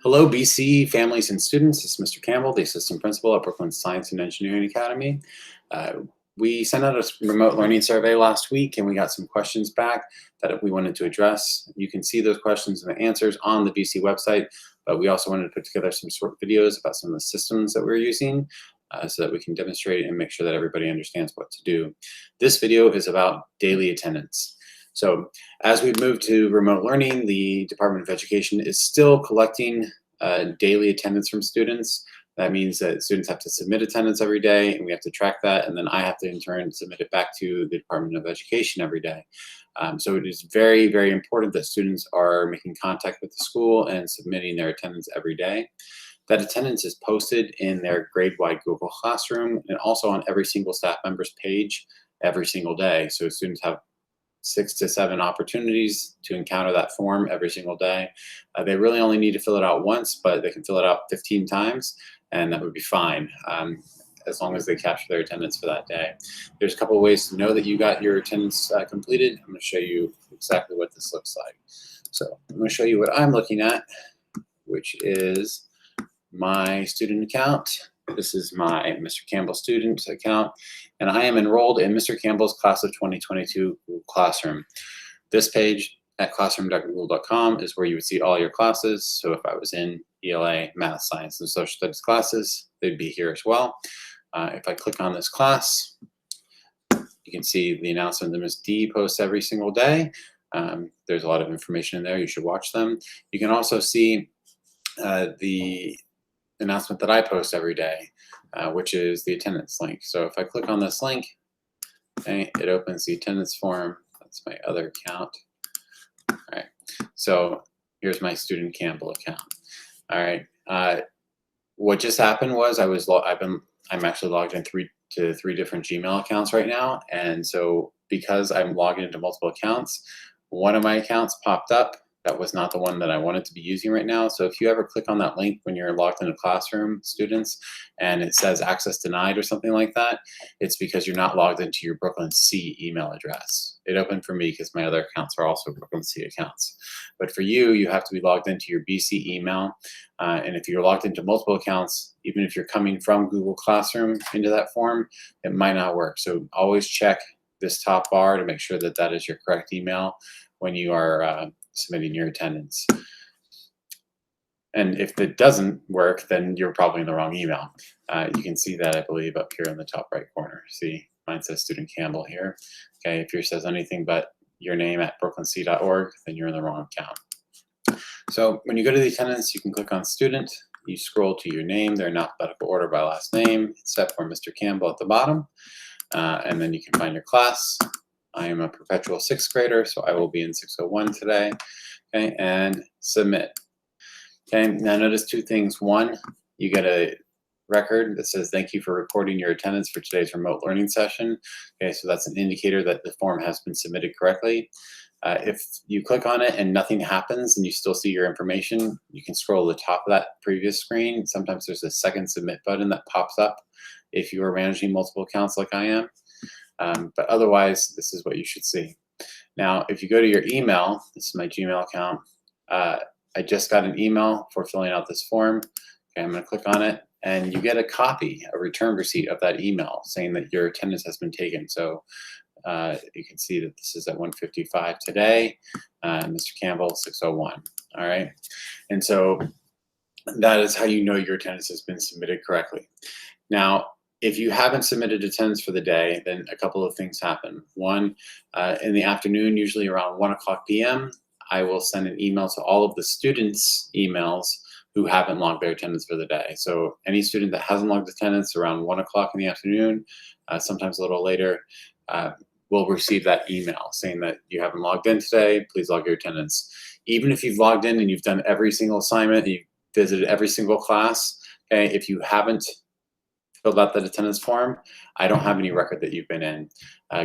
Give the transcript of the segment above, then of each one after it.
Hello, BC families and students. This is Mr. Campbell, the assistant principal at Brooklyn Science and Engineering Academy. We sent out a remote learning survey last week and we got some questions back that we wanted to address. You can see those questions and the answers on the BC website, but we also wanted to put together some short videos about some of the systems that we're using so that we can demonstrate and make sure that everybody understands what to do. This video is about daily attendance. So as we move to remote learning, the Department of Education is still collecting daily attendance from students. That means that students have to submit attendance every day, and we have to track that, and then I have to in turn submit it back to the Department of Education every day. So it is very, very important that students are making contact with the school and submitting their attendance every day. That attendance is posted in their grade-wide Google Classroom and also on every single staff member's page every single day. So students have 6 to 7 opportunities to encounter that form every single day. They really only need to fill it out once, but they can fill it out 15 times, and that would be fine as long as they capture their attendance for that day. There's a couple of ways to know that you got your attendance completed. I'm going to show you exactly what this looks like. So I'm going to show you what I'm looking at, which is my student account. This is my Mr. Campbell student account, and I am enrolled in Mr. Campbell's class of 2022 Google Classroom. This page at classroom.google.com is where you would see all your classes. So if I was in ELA, Math, Science, and Social Studies classes, they'd be here as well. If I click on this class, you can see the announcement that Ms. D posts every single day. There's a lot of information in there. You should watch them. You can also see the announcement that I post every day, which is the attendance link. So if I click on this link, okay, it opens the attendance form. That's my other account. All right, so here's my student Campbell account. All right, what just happened was I'm actually logged in to three different Gmail accounts right now, and so because I'm logged into multiple accounts, one of my accounts popped up. That was not the one that I wanted to be using right now. So if you ever click on that link when you're logged into Classroom, students, and it says access denied or something like that, it's because you're not logged into your Brooklyn C email address. It opened for me because my other accounts are also Brooklyn C accounts. But for you, you have to be logged into your BC email. And if you're logged into multiple accounts, even if you're coming from Google Classroom into that form, it might not work. So always check this top bar to make sure that that is your correct email when you are submitting your attendance. And if it doesn't work, then you're probably in the wrong email. You can see that, I believe, up here in the top right corner. See, mine says Student Campbell here. Okay, if yours says anything but your name at brooklynsc.org, then you're in the wrong account. So when you go to the attendance, you can click on Student. You scroll to your name. They're in alphabetical order by last name, except for Mr. Campbell at the bottom. And then you can find your class. I am a perpetual 6th grader, so I will be in 601 today. Okay, and submit. Okay, now notice 2 things. One, you get a record that says thank you for recording your attendance for today's remote learning session. Okay, so that's an indicator that the form has been submitted correctly. If you click on it and nothing happens and you still see your information, you can scroll to the top of that previous screen. Sometimes there's a second submit button that pops up if you are managing multiple accounts like I am. But otherwise, this is what you should see. Now, if you go to your email, this is my Gmail account. I just got an email for filling out this form. Okay, I'm going to click on it, and you get a copy, a return receipt of that email saying that your attendance has been taken. So you can see that this is at 1:55 today, Mr. Campbell, 601. All right, and so that is how you know your attendance has been submitted correctly. Now, if you haven't submitted attendance for the day, then a couple of things happen. One, in the afternoon, usually around 1:00 p.m., I will send an email to all of the students' emails who haven't logged their attendance for the day. So any student that hasn't logged attendance around 1:00 in the afternoon, sometimes a little later, will receive that email saying that you haven't logged in today, please log your attendance. Even if you've logged in and you've done every single assignment, you've visited every single class, okay, if you haven't filled out that attendance form, I don't have any record that you've been in.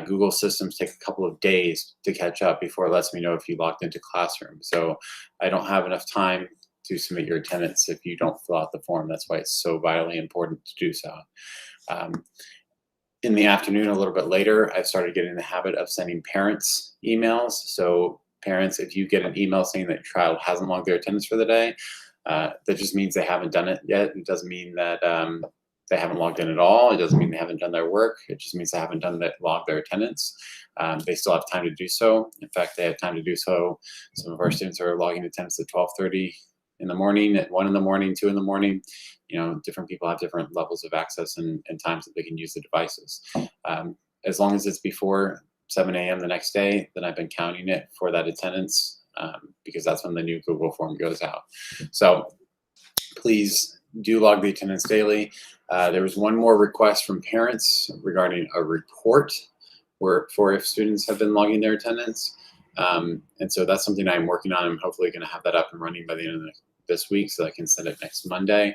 Google systems take a couple of days to catch up before it lets me know if you logged into Classroom. So I don't have enough time to submit your attendance if you don't fill out the form. That's why it's so vitally important to do so. In the afternoon, a little bit later, I've started getting the habit of sending parents emails. So parents, if you get an email saying that your child hasn't logged their attendance for the day, That just means they haven't done it yet. It doesn't mean that they haven't logged in at all. It doesn't mean they haven't done their work. It just means they haven't logged their attendance. They still have time to do so. In fact, they have time to do so. Some of our students are logging attendance at 12:30 in the morning, at 1 in the morning, 2 in the morning. Different people have different levels of access and times that they can use the devices. As long as it's before 7 a.m. the next day, then I've been counting it for that attendance because that's when the new Google form goes out. So please do log the attendance daily. There was one more request from parents regarding a report for if students have been logging their attendance. And so that's something I'm working on. I'm hopefully going to have that up and running by the end of this week so I can send it next Monday.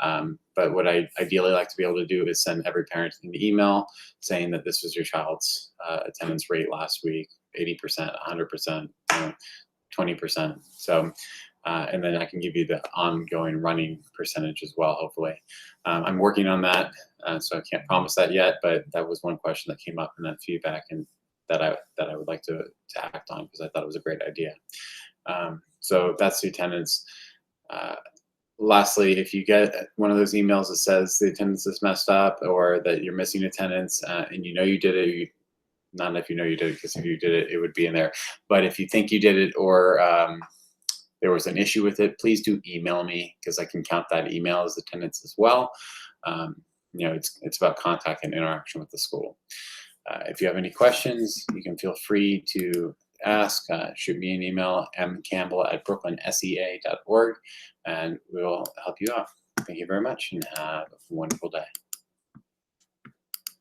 But what I ideally like to be able to do is send every parent an email saying that this was your child's attendance rate last week, 80%, 100%, 20%. So, and then I can give you the ongoing running percentage as well, hopefully. I'm working on that, so I can't promise that yet, but that was one question that came up in that feedback and that I would like to act on because I thought it was a great idea. So that's the attendance. Lastly, if you get one of those emails that says the attendance is messed up or that you're missing attendance and you know you did it, not if you know you did it, because if you did it, it would be in there. But if you think you did it or there was an issue with it, please do email me because I can count that email as attendance as well. It's about contact and interaction with the school. If you have any questions, you can feel free to ask. Shoot me an email, mcampbell@brooklynsea.org, and we'll help you out. Thank you very much and have a wonderful day.